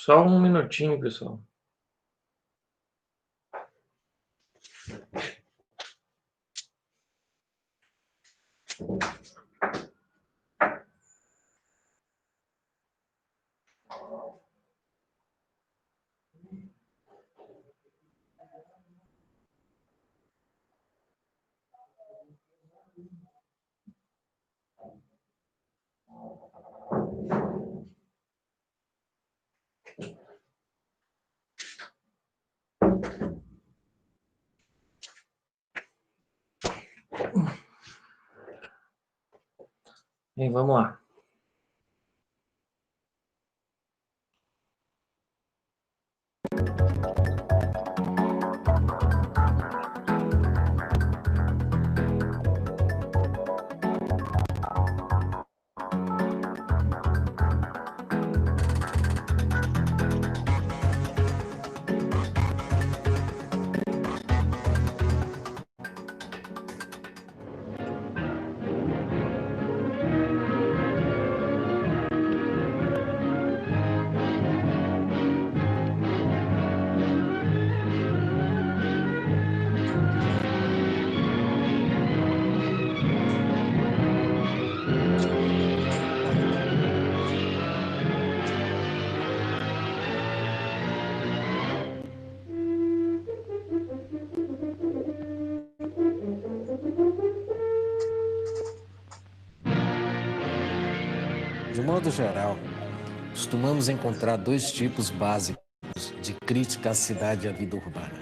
Só um minutinho, pessoal. E vamos lá. De modo geral, costumamos encontrar dois tipos básicos de crítica à cidade e à vida urbana.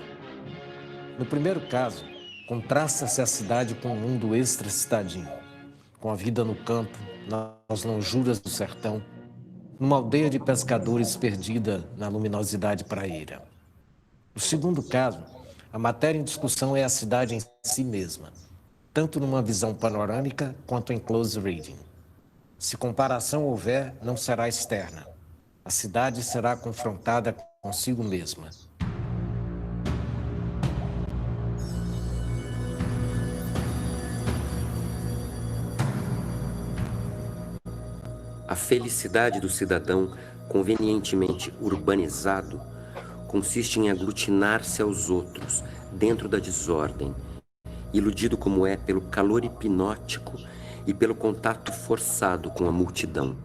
No primeiro caso, contrasta-se a cidade com o mundo extra-citadino, com a vida no campo, nas lonjuras do sertão, numa aldeia de pescadores perdida na luminosidade praieira. No segundo caso, a matéria em discussão é a cidade em si mesma, tanto numa visão panorâmica quanto em close reading. Se comparação houver, não será externa. A cidade será confrontada consigo mesma. A felicidade do cidadão convenientemente urbanizado consiste em aglutinar-se aos outros dentro da desordem, iludido como é pelo calor hipnótico e pelo contato forçado com a multidão.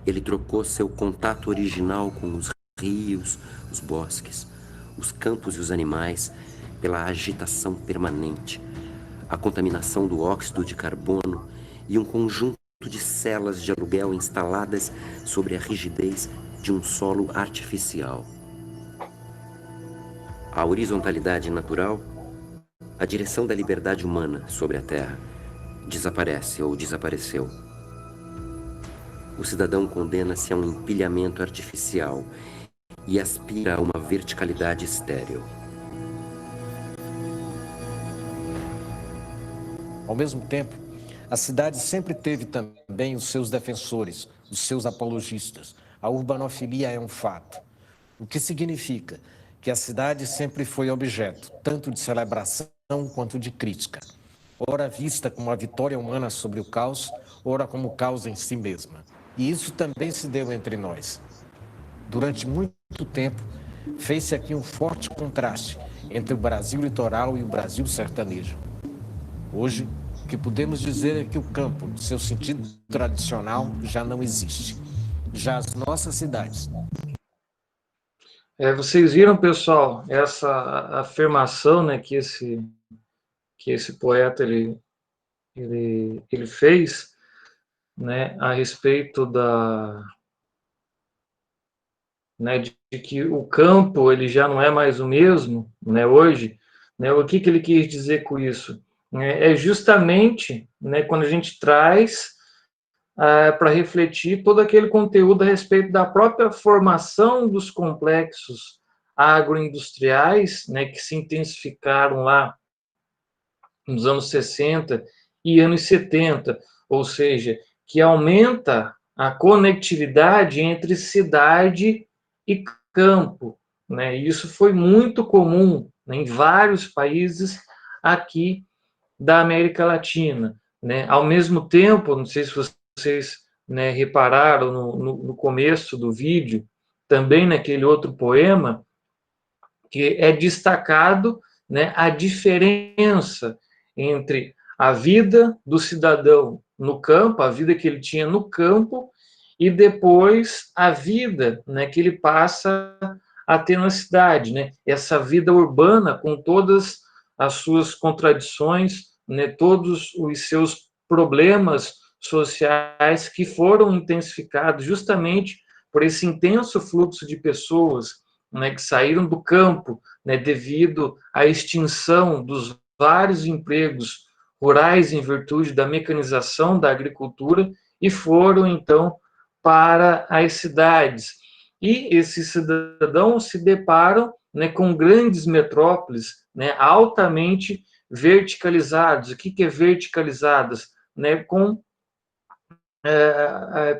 Ele trocou seu contato original com os rios, os bosques, os campos e os animais pela agitação permanente, a contaminação do óxido de carbono e um conjunto de celas de aluguel instaladas sobre a rigidez de um solo artificial. A horizontalidade natural, a direção da liberdade humana sobre a terra, desaparece ou desapareceu. O cidadão condena-se a um empilhamento artificial e aspira a uma verticalidade estéril. Ao mesmo tempo, a cidade sempre teve também os seus defensores, os seus apologistas. A urbanofilia é um fato. O que significa que a cidade sempre foi objeto, tanto de celebração quanto de crítica. Ora vista como a vitória humana sobre o caos, ora como causa em si mesma. E isso também se deu entre nós. Durante muito tempo, fez-se aqui um forte contraste entre o Brasil litoral e o Brasil sertanejo. Hoje, o que podemos dizer é que o campo, no seu sentido tradicional, já não existe. Já as nossas cidades. Vocês viram, pessoal, essa afirmação, né, que esse poeta ele fez, né, a respeito né, de que o campo ele já não é mais o mesmo, né, hoje, né, o que ele quis dizer com isso? É justamente, né, quando a gente traz para refletir todo aquele conteúdo a respeito da própria formação dos complexos agroindustriais, né, que se intensificaram lá nos anos 60 e anos 70, ou seja, que aumenta a conectividade entre cidade e campo, né? E isso foi muito comum, né, em vários países aqui da América Latina, né? Ao mesmo tempo, não sei se vocês, né, repararam no começo do vídeo, também naquele outro poema, que é destacado, né, a diferença entre a vida do cidadão no campo, a vida que ele tinha no campo, e depois a vida, né, que ele passa a ter na cidade, né? Essa vida urbana com todas as suas contradições, né, todos os seus problemas sociais que foram intensificados justamente por esse intenso fluxo de pessoas, né, que saíram do campo, né, devido à extinção dos vários empregos rurais em virtude da mecanização da agricultura e foram então para as cidades. E esses cidadãos se deparam, né, com grandes metrópoles, né, altamente verticalizados. O que é verticalizadas? Né, com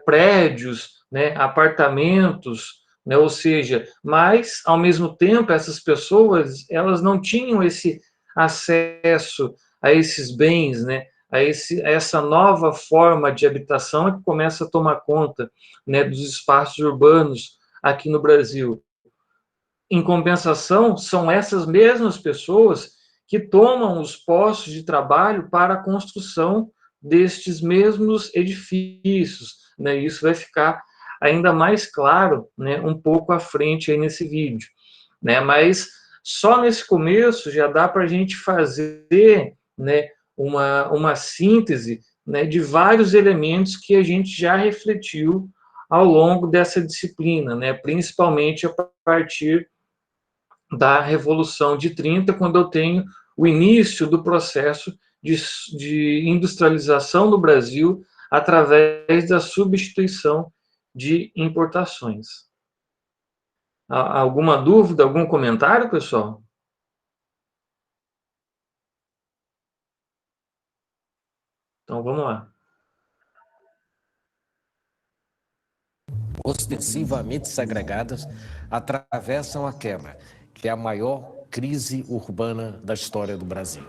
prédios, né, apartamentos, né, ou seja, mas ao mesmo tempo essas pessoas elas não tinham esse acesso a esses bens, né, a essa nova forma de habitação que começa a tomar conta, né, dos espaços urbanos aqui no Brasil. Em compensação, são essas mesmas pessoas que tomam os postos de trabalho para a construção destes mesmos edifícios, né? Isso vai ficar ainda mais claro, né, um pouco à frente aí nesse vídeo, né? Mas só nesse começo já dá para a gente fazer, né, uma síntese, né, de vários elementos que a gente já refletiu ao longo dessa disciplina, né, principalmente a partir da Revolução de 30, quando eu tenho o início do processo de industrialização no Brasil através da substituição de importações. Alguma dúvida, algum comentário, pessoal? Então, vamos lá. Ostensivamente segregadas, atravessam a quebra, que é a maior crise urbana da história do Brasil.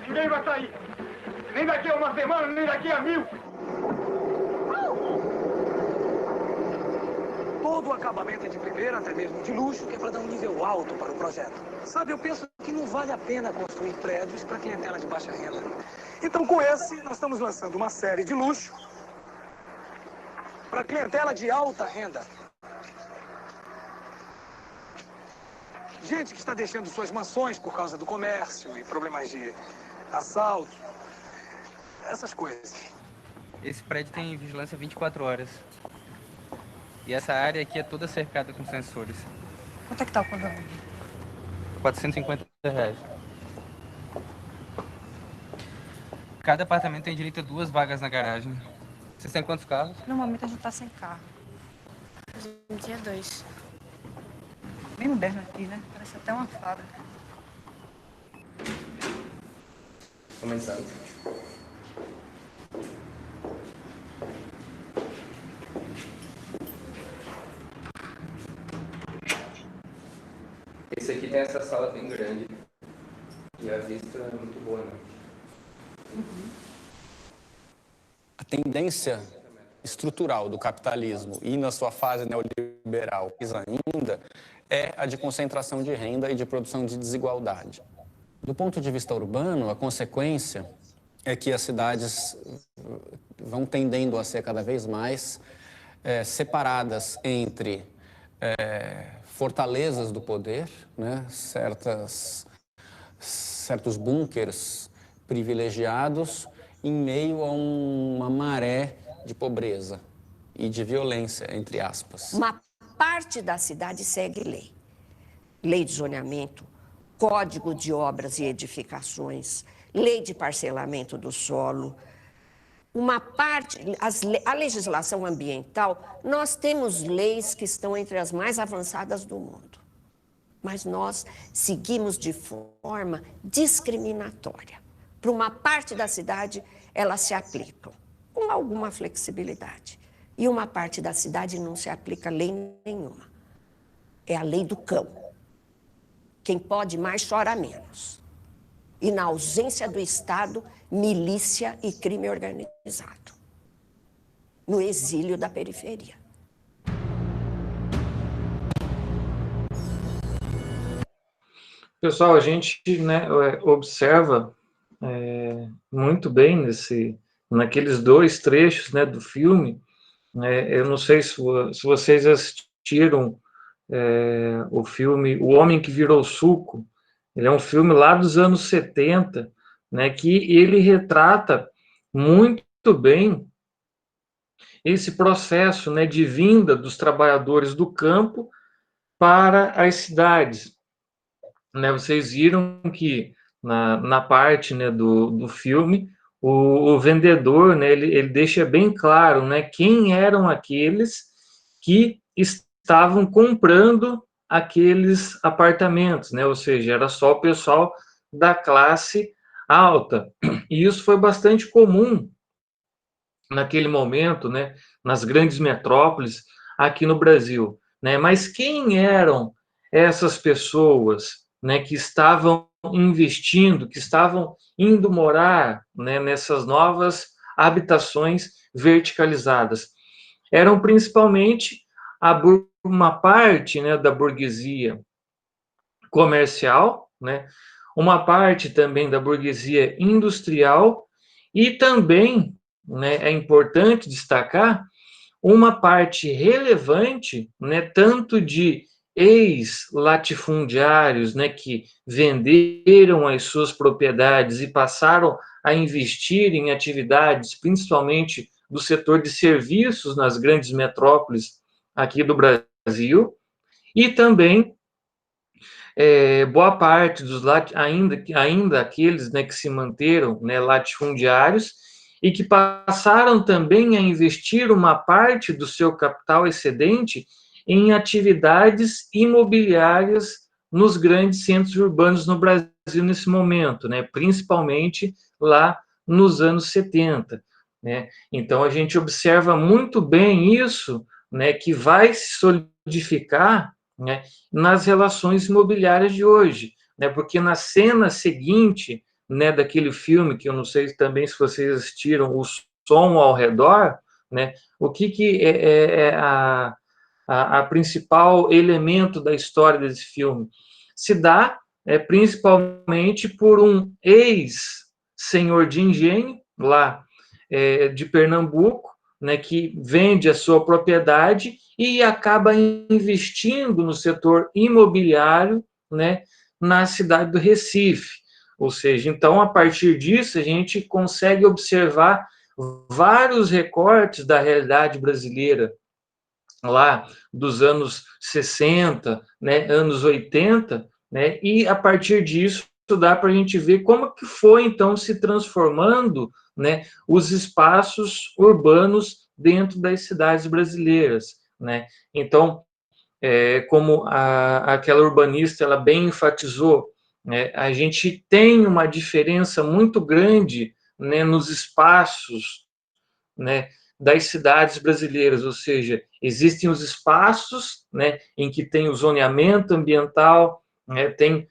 Ninguém vai sair. Nem daqui a uma semana, nem daqui a 1000. Todo o acabamento é de primeira, até mesmo de luxo, que é para dar um nível alto para o projeto. Sabe, eu penso que não vale a pena construir prédios para clientela de baixa renda. Então, com esse, nós estamos lançando uma série de luxo para clientela de alta renda. Gente que está deixando suas mansões por causa do comércio e problemas de assalto, essas coisas. Esse prédio tem vigilância 24 horas. E essa área aqui é toda cercada com sensores. Quanto é que tá o condomínio? R$450. Cada apartamento tem direito a 2 vagas na garagem. Vocês têm quantos carros? Normalmente a gente tá sem carro. Um dia 2. Bem moderno aqui, né? Parece até uma fábrica. Começando. Esse aqui tem essa sala bem grande. E a vista é muito boa, né? A tendência estrutural do capitalismo e na sua fase neoliberal ainda é a de concentração de renda e de produção de desigualdade. Do ponto de vista urbano, a consequência é que as cidades vão tendendo a ser cada vez mais separadas entre fortalezas do poder, né, certos búnkers privilegiados em meio a uma maré de pobreza e de violência, entre aspas. Uma parte da cidade segue lei. Lei de zoneamento, Código de Obras e Edificações, Lei de Parcelamento do Solo. Uma parte, a legislação ambiental, nós temos leis que estão entre as mais avançadas do mundo. Mas nós seguimos de forma discriminatória. Para uma parte da cidade, elas se aplicam com alguma flexibilidade. E uma parte da cidade não se aplica lei nenhuma. É a lei do cão. Quem pode mais chora menos. E na ausência do Estado, milícia e crime organizado. No exílio da periferia. Pessoal, a gente, né, observa muito bem naqueles dois trechos, né, do filme. Eu não sei se vocês assistiram o filme O Homem que Virou Suco. Ele é um filme lá dos anos 70, né, que ele retrata muito bem esse processo, né, de vinda dos trabalhadores do campo para as cidades. Né, vocês viram que na parte, né, do filme, o vendedor, né, ele deixa bem claro, né, quem eram aqueles que estavam comprando aqueles apartamentos, né, ou seja, era só o pessoal da classe alta. E isso foi bastante comum naquele momento, né, nas grandes metrópoles aqui no Brasil, né? Mas quem eram essas pessoas, né, que estavam investindo, que estavam indo morar, né, nessas novas habitações verticalizadas? Eram principalmente uma parte, né, da burguesia comercial, né, uma parte também da burguesia industrial e também, né, é importante destacar, uma parte relevante, né, tanto de ex-latifundiários, né, que venderam as suas propriedades e passaram a investir em atividades, principalmente do setor de serviços nas grandes metrópoles aqui do Brasil, e também boa parte dos ainda aqueles, né, que se manteram, né, latifundiários e que passaram também a investir uma parte do seu capital excedente em atividades imobiliárias nos grandes centros urbanos no Brasil nesse momento, né, principalmente lá nos anos 70. Né? Então, a gente observa muito bem isso, né, que vai se solidificar, né, nas relações imobiliárias de hoje, né, porque na cena seguinte, né, daquele filme, que eu não sei também se vocês assistiram, O Som ao Redor, né, o que é a principal elemento da história desse filme? Se dá principalmente por um ex-senhor de engenho, lá de Pernambuco, né, que vende a sua propriedade e acaba investindo no setor imobiliário, né, na cidade do Recife. Ou seja, então, a partir disso, a gente consegue observar vários recortes da realidade brasileira, lá dos anos 60, né, anos 80, né, e a partir disso dá para a gente ver como que foi, então, se transformando, né, os espaços urbanos dentro das cidades brasileiras, né? Então, como aquela urbanista ela bem enfatizou, né, a gente tem uma diferença muito grande, né, nos espaços, né, das cidades brasileiras, ou seja, existem os espaços, né, em que tem o zoneamento ambiental, né, tem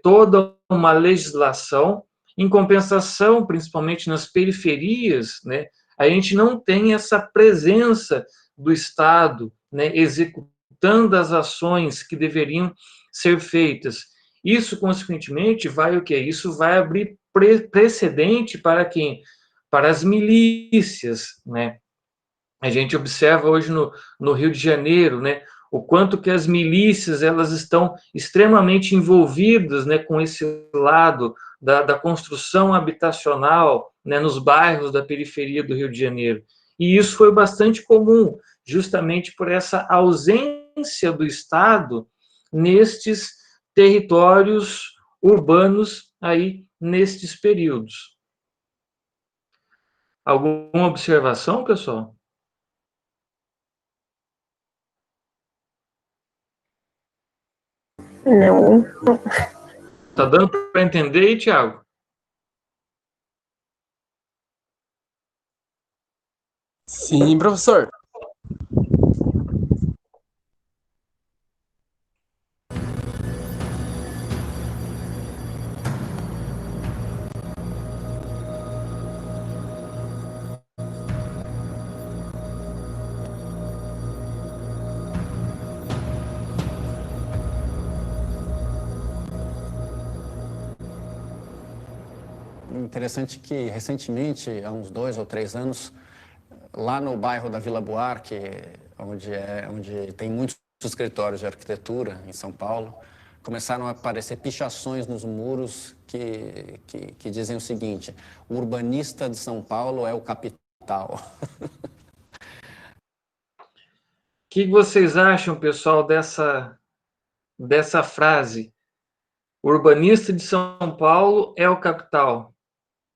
toda uma legislação. Em compensação, principalmente nas periferias, né, a gente não tem essa presença do Estado, né, executando as ações que deveriam ser feitas. Isso, consequentemente, vai o quê? Isso vai abrir precedente para quem? Para as milícias, né? A gente observa hoje no Rio de Janeiro, né, o quanto que as milícias elas estão extremamente envolvidas, né, com esse lado da construção habitacional, né, nos bairros da periferia do Rio de Janeiro. E isso foi bastante comum, justamente por essa ausência do Estado nestes territórios urbanos aí nestes períodos. Alguma observação, pessoal? Não. Tá dando para entender aí, Thiago? Sim, professor. Interessante que, recentemente, há uns 2 ou 3 anos, lá no bairro da Vila Buarque, onde tem muitos escritórios de arquitetura em São Paulo, começaram a aparecer pichações nos muros que dizem o seguinte: o urbanista de São Paulo é o capital. O que vocês acham, pessoal, dessa frase? O urbanista de São Paulo é o capital.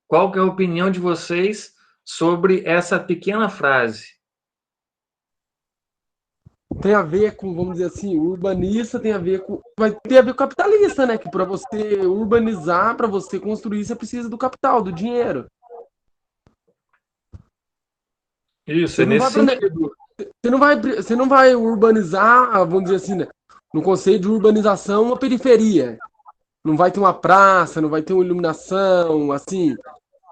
Qual que é a opinião de vocês sobre essa pequena frase? Tem a ver com, vamos dizer assim, o urbanista tem a ver com... Vai ter a ver com o capitalista, né? Que para você urbanizar, para você construir, você precisa do capital, do dinheiro. Isso, Você é não vai nesse sentido. Você não vai urbanizar, vamos dizer assim, né? No conceito de urbanização, uma periferia. Não vai ter uma praça, não vai ter uma iluminação, assim,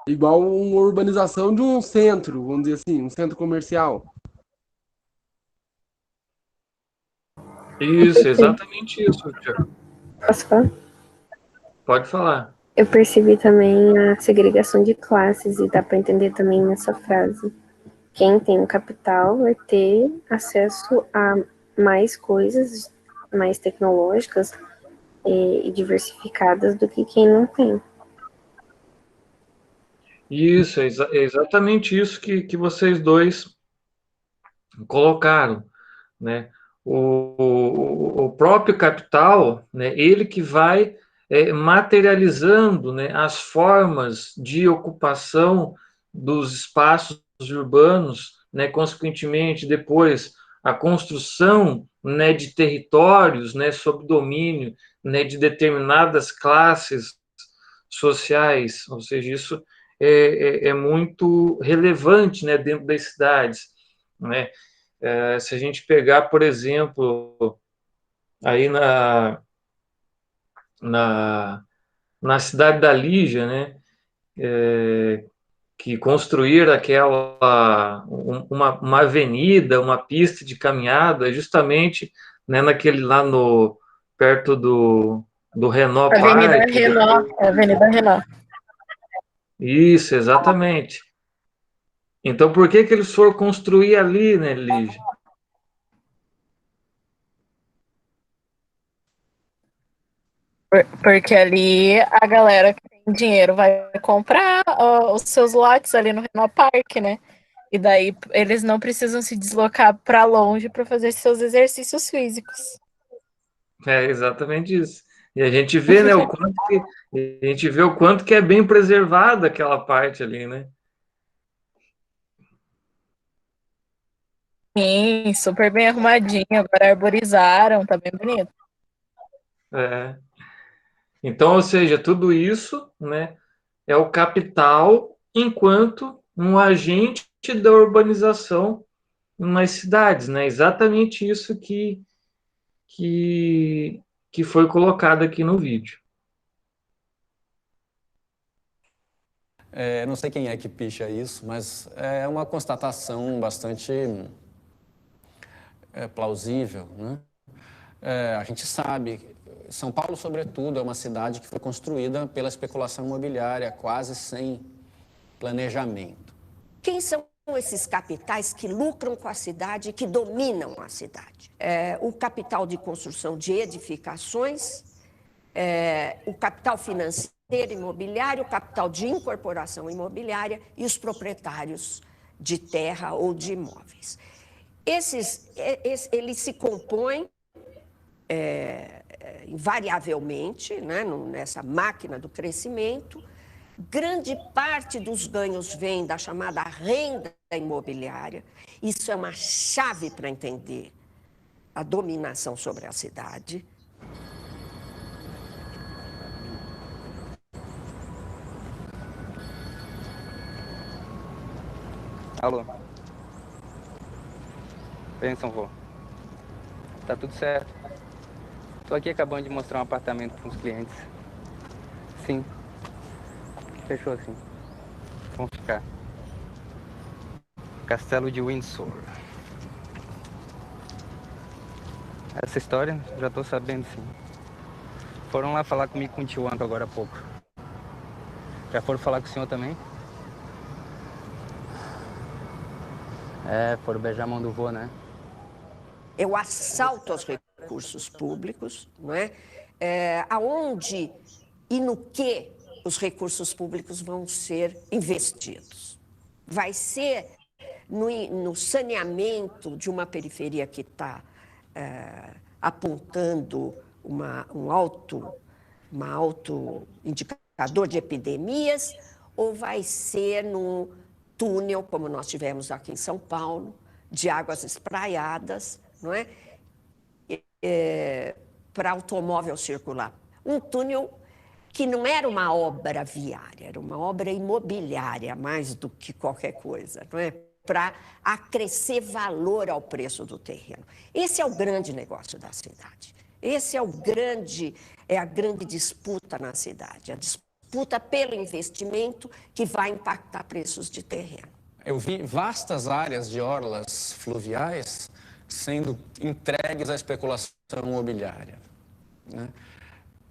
igual uma urbanização de um centro, vamos dizer assim, um centro comercial. Isso, exatamente isso, Thiago. Posso falar? Pode falar. Eu percebi também a segregação de classes e dá para entender também nessa frase. Quem tem o capital vai ter acesso a mais coisas, mais tecnológicas e diversificadas do que quem não tem. Isso, é exatamente isso que vocês dois colocaram, né? O próprio capital, né, ele que vai materializando, né, as formas de ocupação dos espaços urbanos, né, consequentemente, depois, a construção, né, de territórios, né, sob domínio, né, de determinadas classes sociais, ou seja, isso é muito relevante, né, dentro das cidades, né? Se a gente pegar, por exemplo, aí na cidade da Lígia, né, que construíram uma avenida, uma pista de caminhada, justamente, né, naquele lá perto do Renault Avenida Park. Renault, Avenida Renault. Isso, exatamente. Então, por que eles foram construir ali, né, Lígia? Porque ali a galera que tem dinheiro vai comprar os seus lotes ali no Renault Park, né? E daí eles não precisam se deslocar para longe para fazer seus exercícios físicos. É exatamente isso. E a gente vê, né, o quanto que é bem preservada aquela parte ali, né? Sim, super bem arrumadinho, agora arborizaram, tá bem bonito. É. Então, ou seja, tudo isso, né, é o capital enquanto um agente da urbanização nas cidades, né? Exatamente isso que foi colocado aqui no vídeo. Não sei quem é que picha isso, mas é uma constatação bastante plausível, né? A gente sabe, São Paulo, sobretudo, é uma cidade que foi construída pela especulação imobiliária, quase sem planejamento. Quem são esses capitais que lucram com a cidade e que dominam a cidade? O capital de construção de edificações, o capital financeiro imobiliário, o capital de incorporação imobiliária e os proprietários de terra ou de imóveis. Eles se compõem invariavelmente, né, nessa máquina do crescimento. Grande parte dos ganhos vem da chamada renda imobiliária. Isso é uma chave para entender a dominação sobre a cidade. Alô? Pensam, vô. Tá tudo certo. Tô aqui acabando de mostrar um apartamento para uns clientes. Sim. Fechou assim. Vamos ficar. Castelo de Windsor. Essa história, já tô sabendo, sim. Foram lá falar comigo com o tio Anto agora há pouco. Já foram falar com o senhor também? Foram beijar a mão do vô, né? É o assalto aos recursos públicos, não é? Aonde e no que os recursos públicos vão ser investidos. Vai ser no saneamento de uma periferia que está apontando um alto indicador de epidemias, ou vai ser no túnel, como nós tivemos aqui em São Paulo, de águas espraiadas, não é? Para automóvel circular. Um túnel que não era uma obra viária, era uma obra imobiliária, mais do que qualquer coisa, não é? Para acrescer valor ao preço do terreno. Esse é o grande negócio da cidade. Esse é a grande disputa na cidade, a disputa pelo investimento que vai impactar preços de terreno. Eu vi vastas áreas de orlas fluviais sendo entregues à especulação imobiliária, né?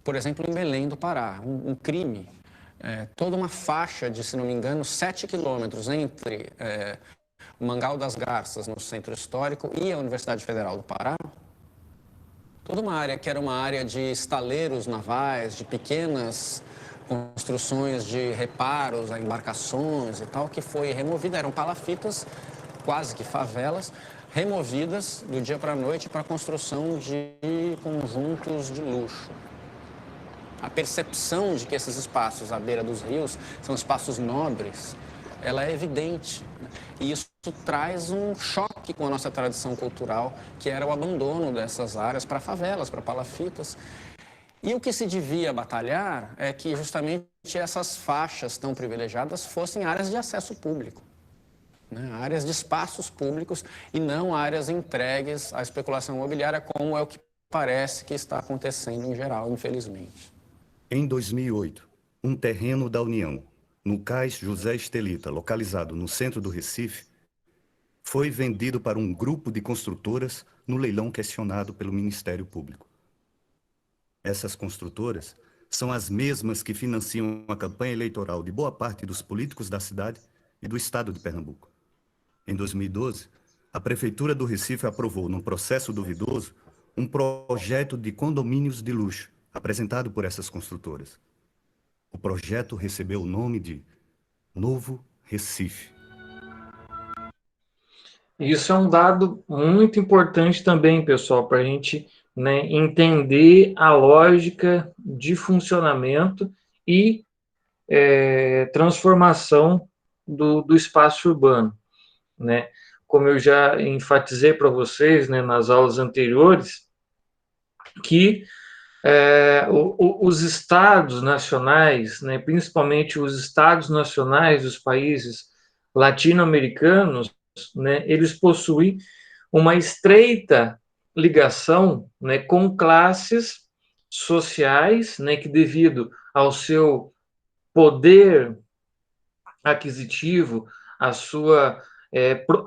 Por exemplo, em Belém do Pará, um crime, toda uma faixa de, se não me engano, 7 quilômetros entre o Mangal das Garças, no centro histórico, e a Universidade Federal do Pará. Toda uma área que era uma área de estaleiros navais, de pequenas construções de reparos a embarcações e tal, que foi removida, eram palafitas, quase que favelas, removidas do dia para a noite para a construção de conjuntos de luxo. A percepção de que esses espaços à beira dos rios são espaços nobres, ela é evidente, né? E isso traz um choque com a nossa tradição cultural, que era o abandono dessas áreas para favelas, para palafitas. E o que se devia batalhar é que justamente essas faixas tão privilegiadas fossem áreas de acesso público, né? Áreas de espaços públicos e não áreas entregues à especulação imobiliária, como é o que parece que está acontecendo em geral, infelizmente. Em 2008, um terreno da União, no Cais José Estelita, localizado no centro do Recife, foi vendido para um grupo de construtoras no leilão questionado pelo Ministério Público. Essas construtoras são as mesmas que financiam a campanha eleitoral de boa parte dos políticos da cidade e do estado de Pernambuco. Em 2012, a Prefeitura do Recife aprovou, num processo duvidoso, um projeto de condomínios de luxo, apresentado por essas construtoras. O projeto recebeu o nome de Novo Recife. Isso é um dado muito importante também, pessoal, para a gente, né, entender a lógica de funcionamento e transformação do espaço urbano, né? Como eu já enfatizei para vocês, né, nas aulas anteriores, que os estados nacionais, né, principalmente os estados nacionais dos países latino-americanos, né, eles possuem uma estreita ligação, né, com classes sociais, né, que devido ao seu poder aquisitivo, a sua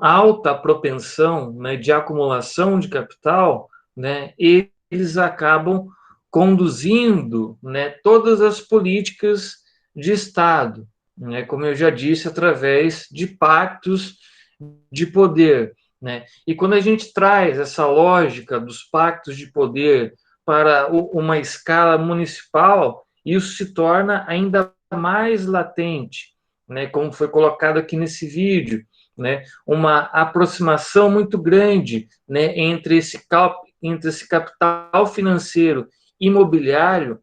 alta propensão, né, de acumulação de capital, né, eles acabam conduzindo, né, todas as políticas de Estado, né, como eu já disse, através de pactos de poder, né? E quando a gente traz essa lógica dos pactos de poder para uma escala municipal, isso se torna ainda mais latente, né, como foi colocado aqui nesse vídeo, né, uma aproximação muito grande, né, entre esse capital financeiro imobiliário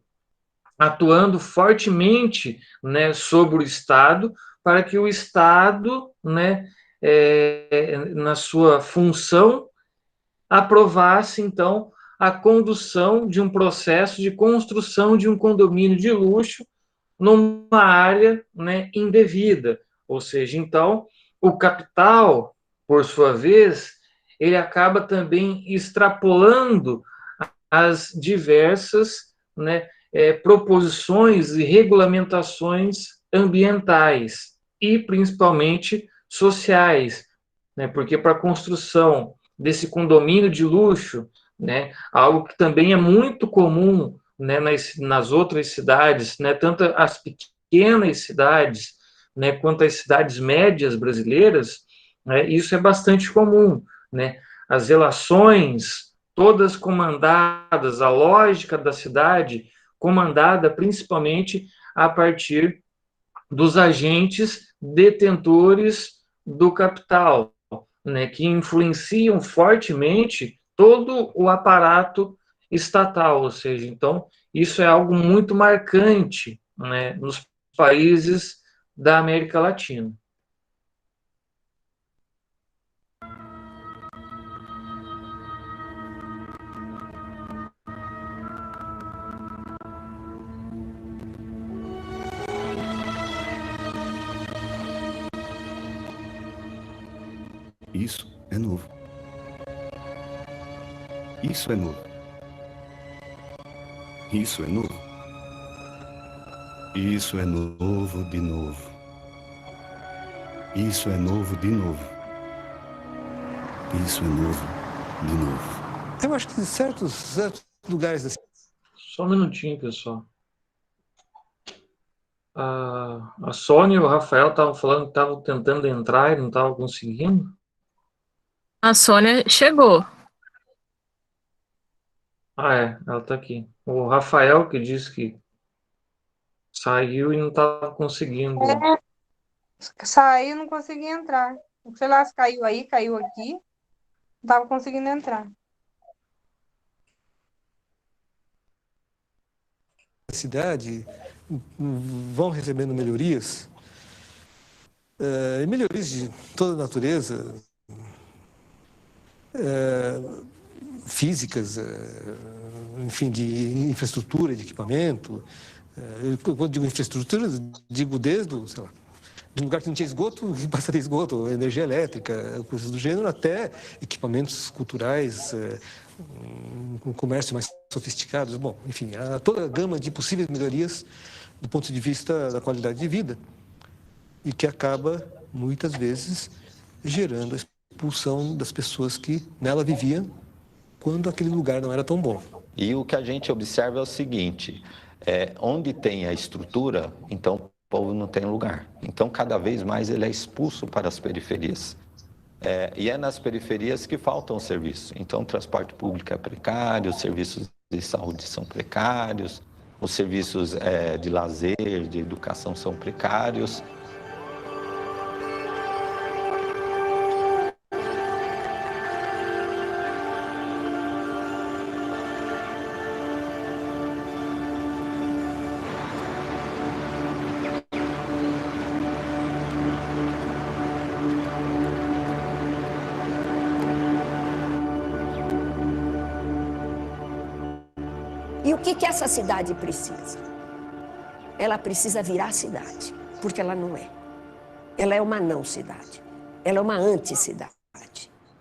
atuando fortemente, né, sobre o Estado, para que o Estado, né, na sua função, aprovasse, então, a condução de um processo de construção de um condomínio de luxo numa área, né, indevida. Ou seja, então, o capital, por sua vez, ele acaba também extrapolando as diversas, né, proposições e regulamentações ambientais e, principalmente, sociais, né, porque para a construção desse condomínio de luxo, né, algo que também é muito comum, né, nas outras cidades, né, tanto as pequenas cidades, né, quanto as cidades médias brasileiras, né, isso é bastante comum, né, as relações todas comandadas, a lógica da cidade comandada principalmente a partir dos agentes detentores do capital, né, que influenciam fortemente todo o aparato estatal, ou seja, então, isso é algo muito marcante, né, nos países da América Latina. Isso é novo. Isso é novo. Isso é novo. Isso é novo de novo. Isso é novo de novo. Isso é novo de novo. Eu acho que em certos lugares assim. Só um minutinho, pessoal. A Sônia e o Rafael estavam falando que estavam tentando entrar e não estavam conseguindo. A Sônia chegou. Ela está aqui. O Rafael que disse que saiu e não estava conseguindo. Saiu e não consegui entrar. Sei lá se caiu aí, caiu aqui. Não estava conseguindo entrar. A cidade vão recebendo melhorias, melhorias de toda a natureza, físicas, enfim, de infraestrutura, de equipamento. Quando digo infraestrutura, digo desde, sei lá, de um lugar que não tinha esgoto, que passa a ter esgoto, energia elétrica, coisas do gênero, até equipamentos culturais, um comércio mais sofisticados. Bom, enfim, toda a gama de possíveis melhorias do ponto de vista da qualidade de vida e que acaba, muitas vezes, gerando a expulsão das pessoas que nela viviam quando aquele lugar não era tão bom. E o que a gente observa é o seguinte, onde tem a estrutura, então o povo não tem lugar. Então, cada vez mais ele é expulso para as periferias. E é nas periferias que faltam os serviços. Então, o transporte público é precário, os serviços de saúde são precários, os serviços de lazer, de educação são precários. E o que essa cidade precisa? Ela precisa virar cidade, porque ela não é. Ela é uma não-cidade. Ela é uma anti-cidade.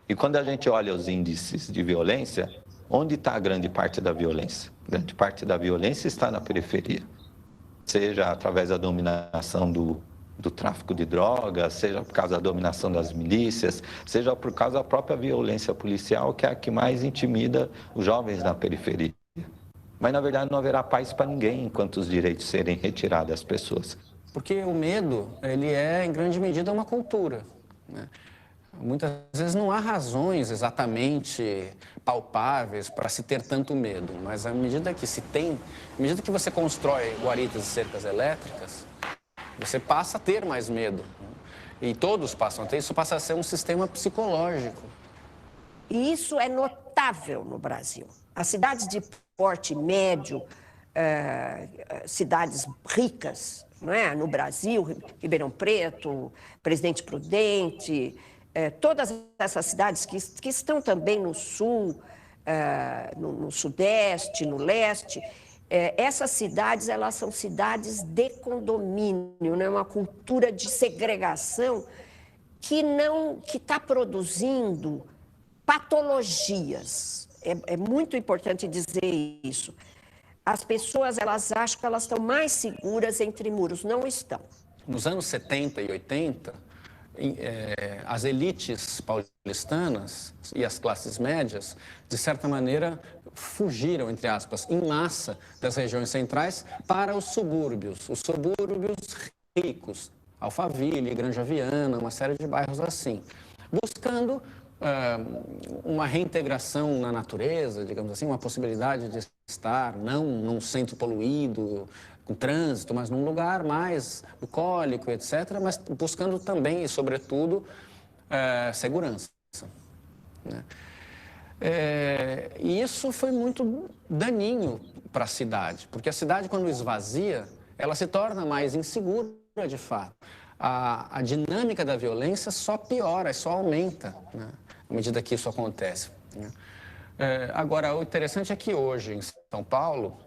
E quando a gente olha os índices de violência, onde está a grande parte da violência? Grande parte da violência está na periferia. Seja através da dominação do tráfico de drogas, seja por causa da dominação das milícias, seja por causa da própria violência policial, que é a que mais intimida os jovens na periferia. Mas, na verdade, não haverá paz para ninguém enquanto os direitos serem retirados das pessoas. Porque o medo, ele é, em grande medida, uma cultura, né? Muitas vezes não há razões exatamente palpáveis para se ter tanto medo, mas à medida que à medida que você constrói guaritas e cercas elétricas, você passa a ter mais medo. E todos passam a ter, isso passa a ser um sistema psicológico. E isso é notável no Brasil. As cidades de porte médio, cidades ricas, não é? No Brasil, Ribeirão Preto, Presidente Prudente, todas essas cidades que estão também no sul, no sudeste, no leste, essas cidades, elas são cidades de condomínio, né? Uma cultura de segregação que está produzindo patologias. É muito importante dizer isso. As pessoas, elas acham que elas estão mais seguras entre muros. Não estão. Nos anos 70 e 80, as elites paulistanas e as classes médias, de certa maneira, fugiram, entre aspas, em massa das regiões centrais para os subúrbios ricos, Alphaville, Granja Viana, uma série de bairros assim, buscando uma reintegração na natureza, digamos assim, uma possibilidade de estar não num centro poluído, com trânsito, mas num lugar mais bucólico, etc., mas buscando também e, sobretudo, segurança, né? E isso foi muito daninho para a cidade, porque a cidade, quando esvazia, ela se torna mais insegura, de fato. A dinâmica da violência só piora, só aumenta, né, à medida que isso acontece, né? Agora, o interessante é que hoje, em São Paulo,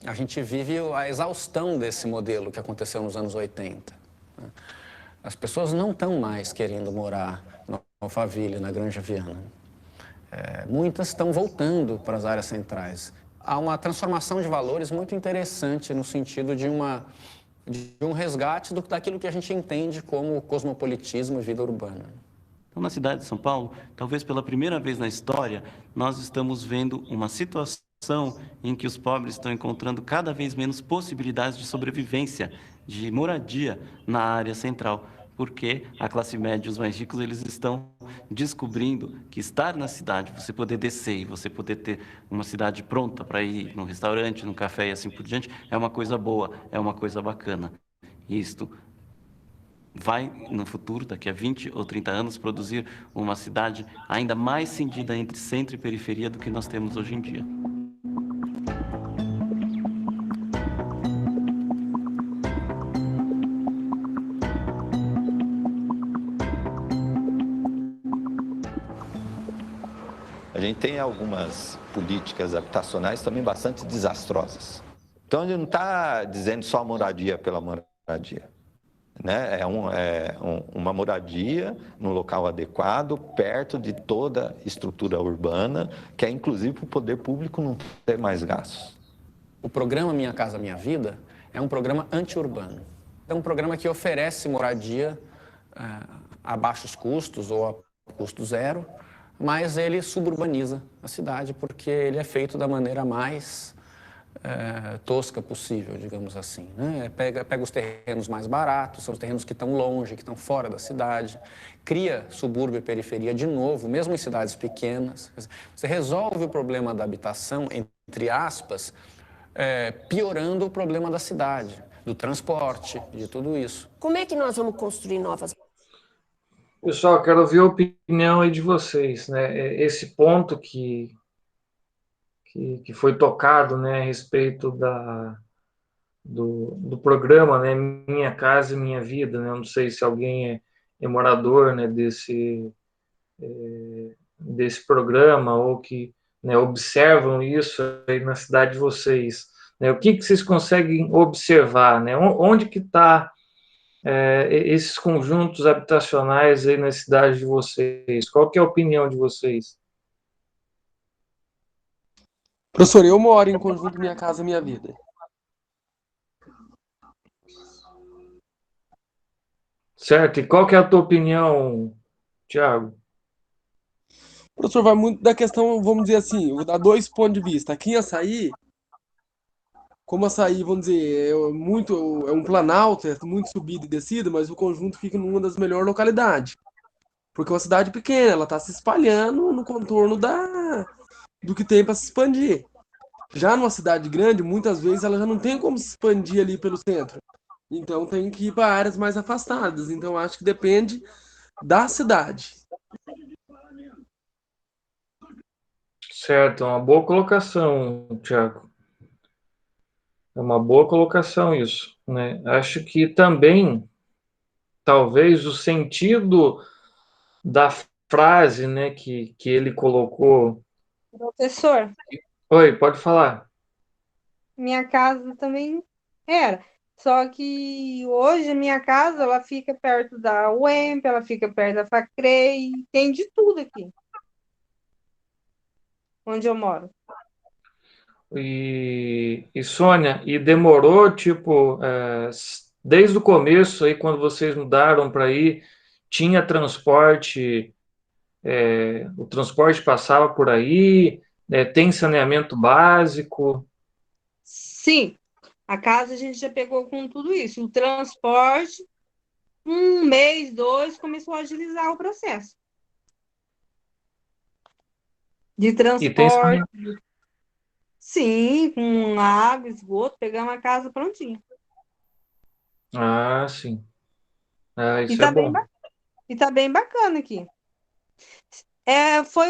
a gente vive a exaustão desse modelo que aconteceu nos anos 80. Né? As pessoas não estão mais querendo morar no Alphaville, na Granja Viana. Muitas estão voltando para as áreas centrais. Há uma transformação de valores muito interessante no sentido de um resgate daquilo que a gente entende como cosmopolitismo e vida urbana. Então, na cidade de São Paulo, talvez pela primeira vez na história, nós estamos vendo uma situação em que os pobres estão encontrando cada vez menos possibilidades de sobrevivência, de moradia na área central, porque a classe média e os mais ricos, eles estão descobrindo que estar na cidade, você poder descer e você poder ter uma cidade pronta para ir num restaurante, num café e assim por diante, é uma coisa boa, é uma coisa bacana. E isto vai, no futuro, daqui a 20 ou 30 anos, produzir uma cidade ainda mais cindida entre centro e periferia do que nós temos hoje em dia. A gente tem algumas políticas habitacionais também bastante desastrosas. Então, a gente não está dizendo só moradia pela moradia, né? Uma moradia no local adequado, perto de toda estrutura urbana, que é inclusive para o poder público não ter mais gastos. O programa Minha Casa Minha Vida é um programa anti-urbano. É um programa que oferece moradia a baixos custos ou a custo zero, mas ele suburbaniza a cidade porque ele é feito da maneira mais tosca possível, digamos assim, né? Pega os terrenos mais baratos, são os terrenos que estão longe, que estão fora da cidade, cria subúrbio e periferia de novo, mesmo em cidades pequenas. Você resolve o problema da habitação, entre aspas, piorando o problema da cidade, do transporte, de tudo isso. Como é que nós vamos construir novas... Pessoal, quero ouvir a opinião aí de vocês, né? Esse ponto que foi tocado, né, a respeito do programa, né, Minha Casa e Minha Vida, né? Eu não sei se alguém é morador, né, desse programa ou que, né, observam isso aí na cidade de vocês, né? O que vocês conseguem observar, né? Onde que está esses conjuntos habitacionais aí na cidade de vocês? Qual que é a opinião de vocês? Professor, eu moro em conjunto Minha Casa Minha Vida. Certo, e qual que é a tua opinião, Thiago? Professor, vai muito da questão, vamos dizer assim, vou dar 2 pontos de vista. Aqui em Açaí, como Açaí, vamos dizer, é um planalto, é muito subida e descida, mas o conjunto fica numa das melhores localidades. Porque é uma cidade pequena, ela está se espalhando no contorno do que tem para se expandir. Já numa cidade grande, muitas vezes ela já não tem como se expandir ali pelo centro. Então tem que ir para áreas mais afastadas. Então acho que depende da cidade. Certo, é uma boa colocação, Tiago. É uma boa colocação isso, né? Acho que também, talvez, o sentido da frase, né, que ele colocou. Professor, Oi, pode falar. minha casa também era. Só que hoje a minha casa ela fica perto da UEMP, ela fica perto da Facrei, tem de tudo aqui, onde eu moro. E Sônia, e demorou, tipo, desde o começo, aí, quando vocês mudaram para aí, tinha transporte, o transporte passava por aí, tem saneamento básico. Sim, a casa a gente já pegou com tudo isso. O transporte, um mês, dois, começou a agilizar o processo de E tem transporte. saneamento. Sim, com água, esgoto, pegamos a casa prontinha. Ah, sim. Ah, E isso é tá bem, bom. e tá bem bacana aqui. Foi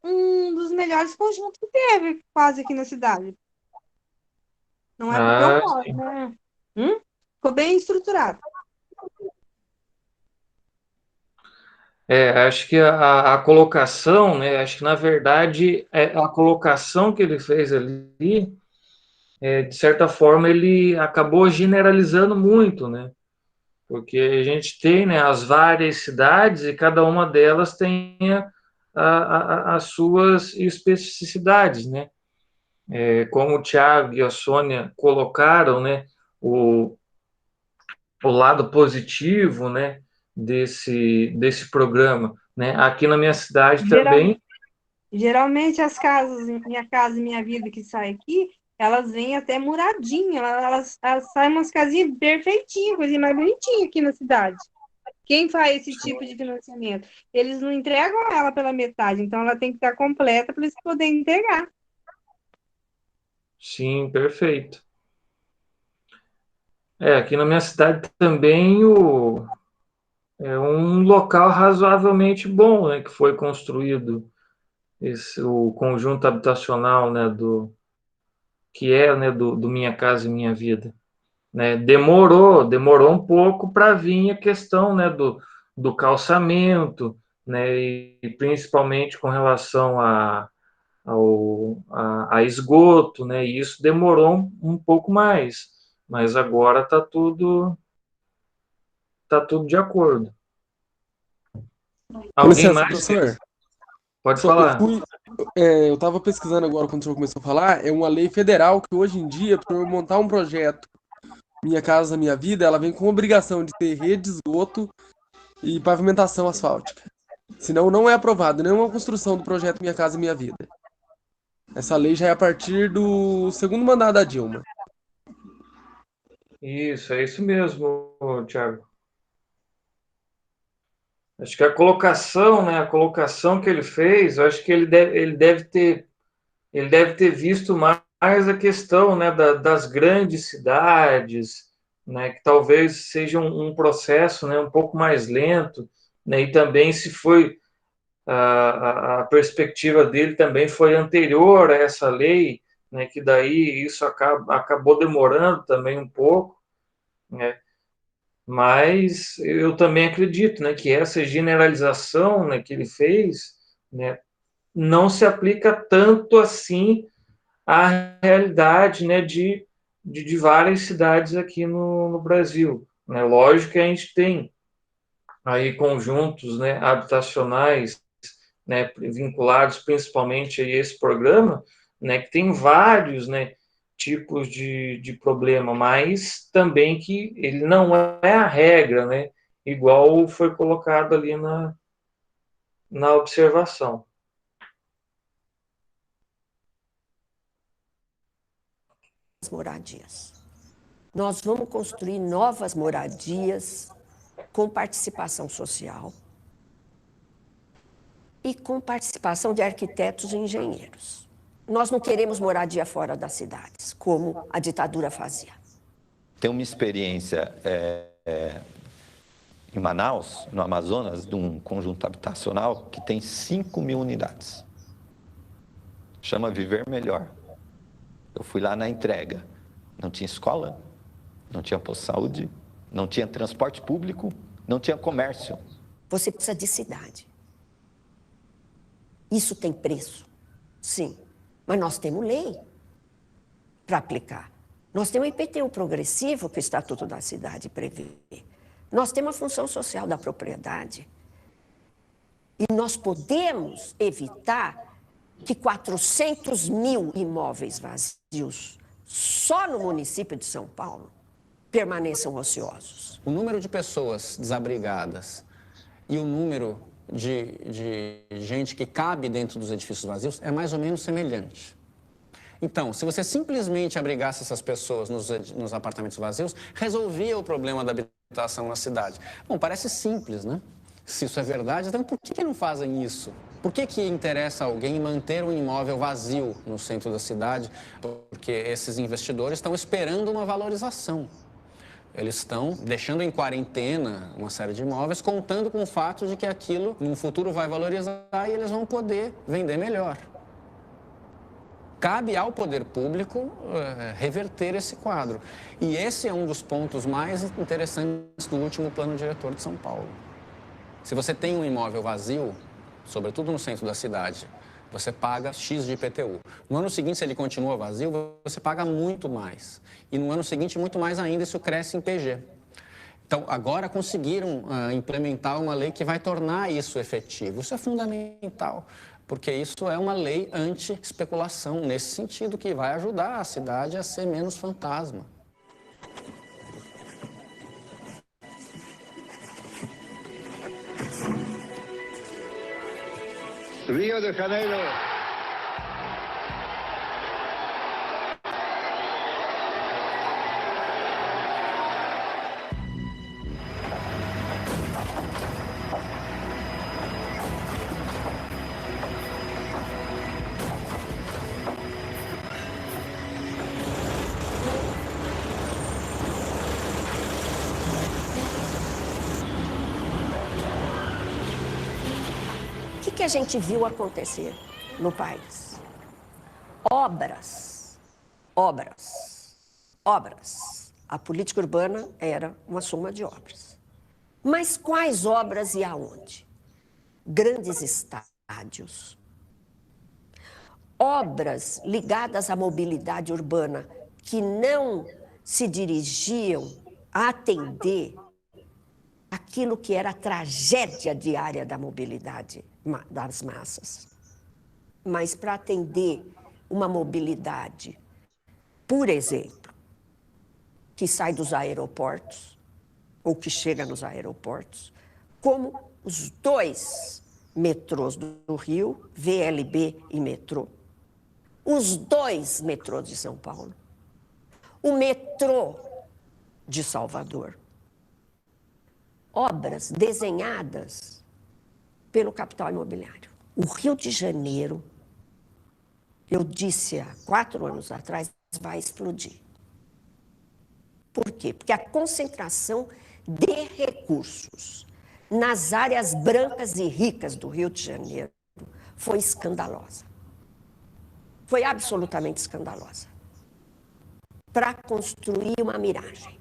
um dos melhores conjuntos que teve quase aqui na cidade. Não é porque eu Ah, moro, sim. né? Ficou bem estruturado. Acho que a colocação, né? Acho que na verdade a colocação que ele fez ali, de certa forma, ele acabou generalizando muito, né? Porque a gente tem, né, as várias cidades e cada uma delas tem as suas especificidades, né? Como o Thiago e a Sônia colocaram, né, o, o lado positivo, né, desse programa, né? Aqui na minha cidade Geral- também. Geralmente as casas, Minha Casa e Minha Vida, que sai aqui, elas vêm até muradinha, elas saem umas casinhas perfeitinhas, coisinha mais bonitinha aqui na cidade. Quem faz esse tipo de financiamento? Eles não entregam ela pela metade, então ela tem que estar completa para eles poderem entregar. Sim, perfeito. Aqui na minha cidade também é um local razoavelmente bom, né, que foi construído o conjunto habitacional, né, do Minha Casa e Minha Vida, né? Demorou um pouco para vir a questão, né, do calçamento, né, e principalmente com relação a esgoto, né, e isso demorou um pouco mais, mas agora tá tudo de acordo. Com Alguém licença, mais quer? professor. Pode Eu falar. eu estava pesquisando agora quando o senhor começou a falar, é uma lei federal que hoje em dia, para eu montar um projeto Minha Casa Minha Vida, ela vem com obrigação de ter rede de esgoto e pavimentação asfáltica. Senão não é aprovado nenhuma construção do projeto Minha Casa Minha Vida. Essa lei já é a partir do segundo mandato da Dilma. Isso, é isso mesmo, Thiago. Acho que a colocação, né, a colocação que ele fez, eu acho que ele deve ter visto mais a questão, né, das grandes cidades, né, que talvez seja um processo, né, um pouco mais lento, né, e também se foi a perspectiva dele também foi anterior a essa lei, né, que daí isso acabou demorando também um pouco, né, mas eu também acredito, né, que essa generalização, né, que ele fez, né, não se aplica tanto assim à realidade, né, de várias cidades aqui no Brasil, né? Lógico que a gente tem aí conjuntos, né, habitacionais, né, vinculados principalmente a esse programa, né, que tem vários, né, tipos de problema, mas também que ele não é a regra, né, igual foi colocado ali na observação. Moradias. Nós vamos construir novas moradias com participação social, e com participação de arquitetos e engenheiros. Nós não queremos moradia fora das cidades, como a ditadura fazia. Tem uma experiência em Manaus, no Amazonas, de um conjunto habitacional que tem 5.000 unidades. Chama Viver Melhor. Eu fui lá na entrega. Não tinha escola, não tinha posto de saúde, não tinha transporte público, não tinha comércio. Você precisa de cidade. Isso tem preço, sim. Mas nós temos lei para aplicar. Nós temos o IPTU progressivo que o Estatuto da Cidade prevê. Nós temos a função social da propriedade. E nós podemos evitar que 400.000 imóveis vazios, só no município de São Paulo, permaneçam ociosos. O número de pessoas desabrigadas e o número de gente que cabe dentro dos edifícios vazios é mais ou menos semelhante. Então, se você simplesmente abrigasse essas pessoas nos apartamentos vazios, resolvia o problema da habitação na cidade. Bom, parece simples, né? Se isso é verdade, então por que não fazem isso? Por que interessa a alguém manter um imóvel vazio no centro da cidade? Porque esses investidores estão esperando uma valorização. Eles estão deixando em quarentena uma série de imóveis, contando com o fato de que aquilo, no futuro, vai valorizar e eles vão poder vender melhor. Cabe ao poder público reverter esse quadro. E esse é um dos pontos mais interessantes do último plano diretor de São Paulo. Se você tem um imóvel vazio, sobretudo no centro da cidade, você paga X de IPTU. No ano seguinte, se ele continua vazio, você paga muito mais. E no ano seguinte, muito mais ainda, isso cresce em PG. Então, agora conseguiram implementar uma lei que vai tornar isso efetivo. Isso é fundamental, porque isso é uma lei anti-especulação, nesse sentido, que vai ajudar a cidade a ser menos fantasma. Rio de Janeiro. O que a gente viu acontecer no país? Obras, obras, obras. A política urbana era uma soma de obras. Mas quais obras e aonde? Grandes estádios. Obras ligadas à mobilidade urbana que não se dirigiam a atender aquilo que era a tragédia diária da mobilidade das massas, mas para atender uma mobilidade, por exemplo, que sai dos aeroportos, ou que chega nos aeroportos, como os 2 metrôs do Rio, VLB e metrô, os 2 metrôs de São Paulo, o metrô de Salvador. Obras desenhadas pelo capital imobiliário. O Rio de Janeiro, eu disse há 4 anos atrás, vai explodir. Por quê? Porque a concentração de recursos nas áreas brancas e ricas do Rio de Janeiro foi escandalosa. Foi absolutamente escandalosa. Para construir uma miragem.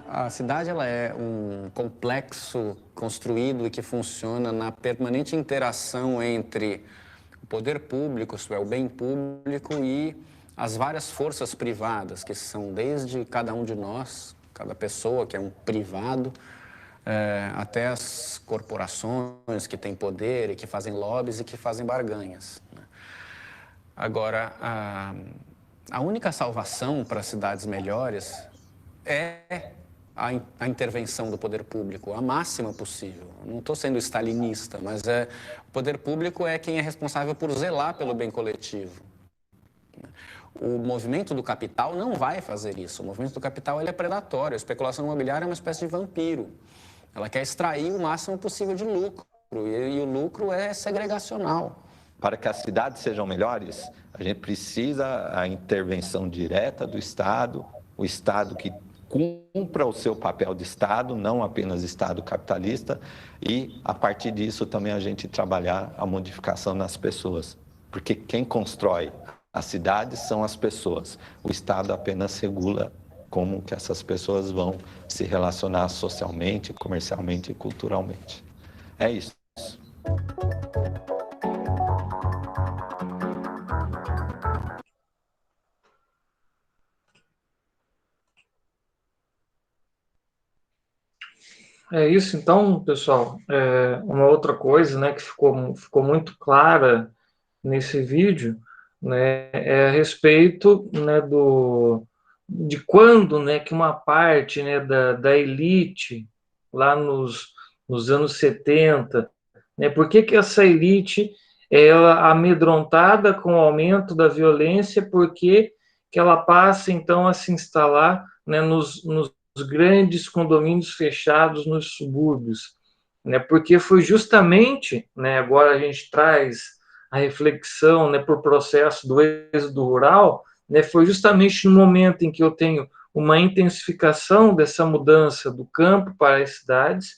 A cidade ela é um complexo construído e que funciona na permanente interação entre o poder público, isto é, o bem público, e as várias forças privadas, que são desde cada um de nós, cada pessoa que é um privado, até as corporações que têm poder e que fazem lobbies e que fazem barganhas. Agora, a única salvação para cidades melhores é a intervenção do poder público, a máxima possível. Não estou sendo stalinista, mas o poder público é quem é responsável por zelar pelo bem coletivo. O movimento do capital não vai fazer isso. O movimento do capital ele é predatório. A especulação imobiliária é uma espécie de vampiro. Ela quer extrair o máximo possível de lucro, e o lucro é segregacional. Para que as cidades sejam melhores, a gente precisa a intervenção direta do Estado, o Estado que cumpra o seu papel de Estado, não apenas Estado capitalista, e, a partir disso, também a gente trabalhar a modificação nas pessoas. Porque quem constrói as cidades são as pessoas. O Estado apenas regula como que essas pessoas vão se relacionar socialmente, comercialmente e culturalmente. É isso. É isso, então, pessoal. Uma outra coisa, né, que ficou muito clara nesse vídeo, né, é a respeito, né, de quando, né, que uma parte, né, da elite, lá nos anos 70, né, por que essa elite, ela amedrontada com o aumento da violência, por que ela passa, então, a se instalar, né, nos grandes condomínios fechados nos subúrbios, né? Porque foi justamente, né, agora a gente traz a reflexão, né, por processo do êxodo rural, né, foi justamente no momento em que eu tenho uma intensificação dessa mudança do campo para as cidades,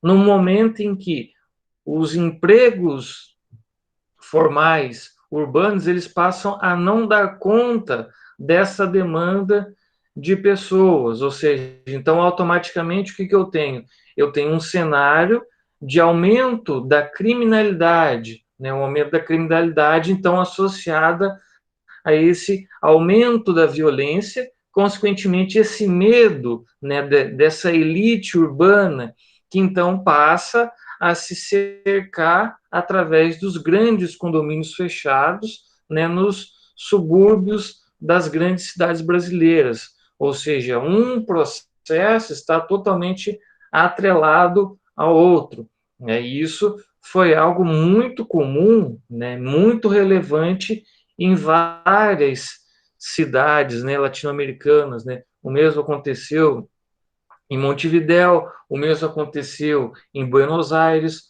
no momento em que os empregos formais, urbanos, eles passam a não dar conta dessa demanda de pessoas, ou seja, então automaticamente o que eu tenho? Eu tenho um cenário de aumento da criminalidade, né, um aumento da criminalidade, então associada a esse aumento da violência, consequentemente esse medo, né, dessa elite urbana, que então passa a se cercar através dos grandes condomínios fechados, né, nos subúrbios das grandes cidades brasileiras. Ou seja, um processo está totalmente atrelado ao outro. Né? E isso foi algo muito comum, né, muito relevante em várias cidades, né, latino-americanas. Né? O mesmo aconteceu em Montevidéu, o mesmo aconteceu em Buenos Aires,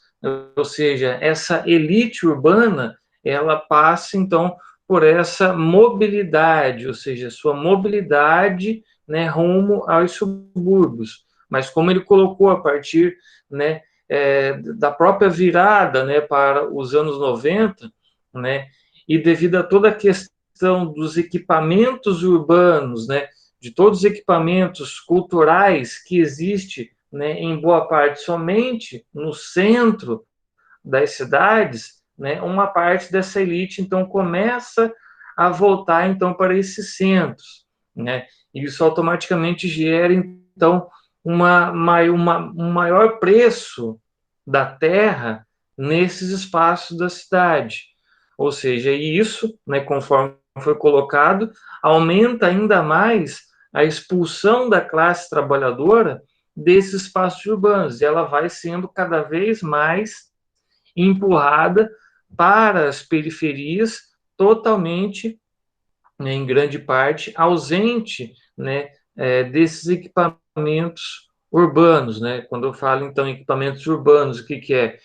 ou seja, essa elite urbana, ela passa, então, por essa mobilidade, ou seja, sua mobilidade, né, rumo aos subúrbios. Mas como ele colocou a partir, né, da própria virada, né, para os anos 90, né, e devido a toda a questão dos equipamentos urbanos, né, de todos os equipamentos culturais que existe, né, em boa parte somente no centro das cidades, né, uma parte dessa elite, então, começa a voltar, então, para esses centros, né, e isso automaticamente gera, então, um maior preço da terra nesses espaços da cidade, ou seja, isso, né, conforme foi colocado, aumenta ainda mais a expulsão da classe trabalhadora desses espaços urbanos, e ela vai sendo cada vez mais empurrada para as periferias, totalmente, né, em grande parte, ausente, né, desses equipamentos urbanos. Né? Quando eu falo, então, em equipamentos urbanos, o que é?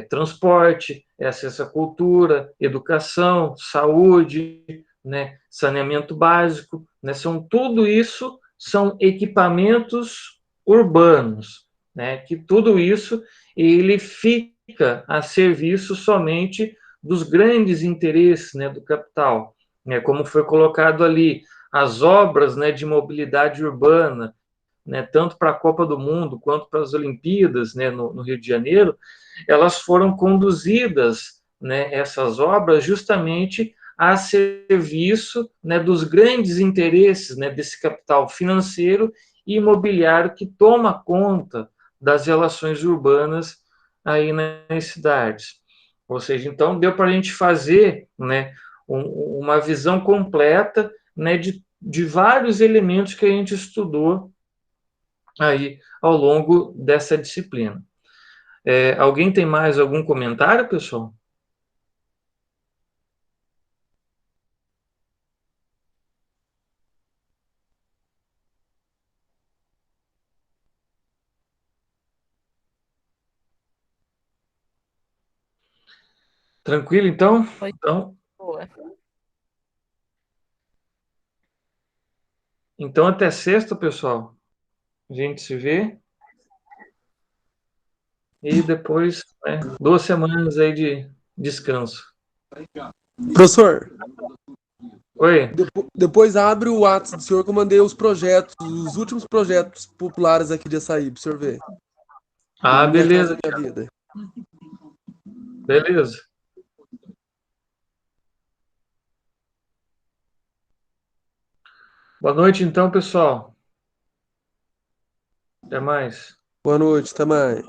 Transporte, acesso à cultura, educação, saúde, né, saneamento básico, né, tudo isso são equipamentos urbanos, né, que tudo isso ele fica a serviço somente dos grandes interesses, né, do capital, né, como foi colocado ali, as obras, né, de mobilidade urbana, né, tanto para a Copa do Mundo quanto para as Olimpíadas, né, no Rio de Janeiro, elas foram conduzidas, né, essas obras, justamente a serviço, né, dos grandes interesses, né, desse capital financeiro e imobiliário que toma conta, das relações urbanas aí nas cidades. Ou seja, então deu para a gente fazer, né, uma visão completa, né, de vários elementos que a gente estudou aí ao longo dessa disciplina. Alguém tem mais algum comentário, pessoal? Tranquilo, então? Então, até sexta, pessoal. A gente se vê. E depois, né, 2 semanas aí de descanso. Professor. Oi. Depois abre o WhatsApp do senhor que eu mandei os projetos, os últimos projetos populares aqui de Açaí, para o senhor ver. Ah, Minha beleza. Casa, Minha Vida. Beleza. Boa noite, então, pessoal. Até mais. Boa noite, até mais.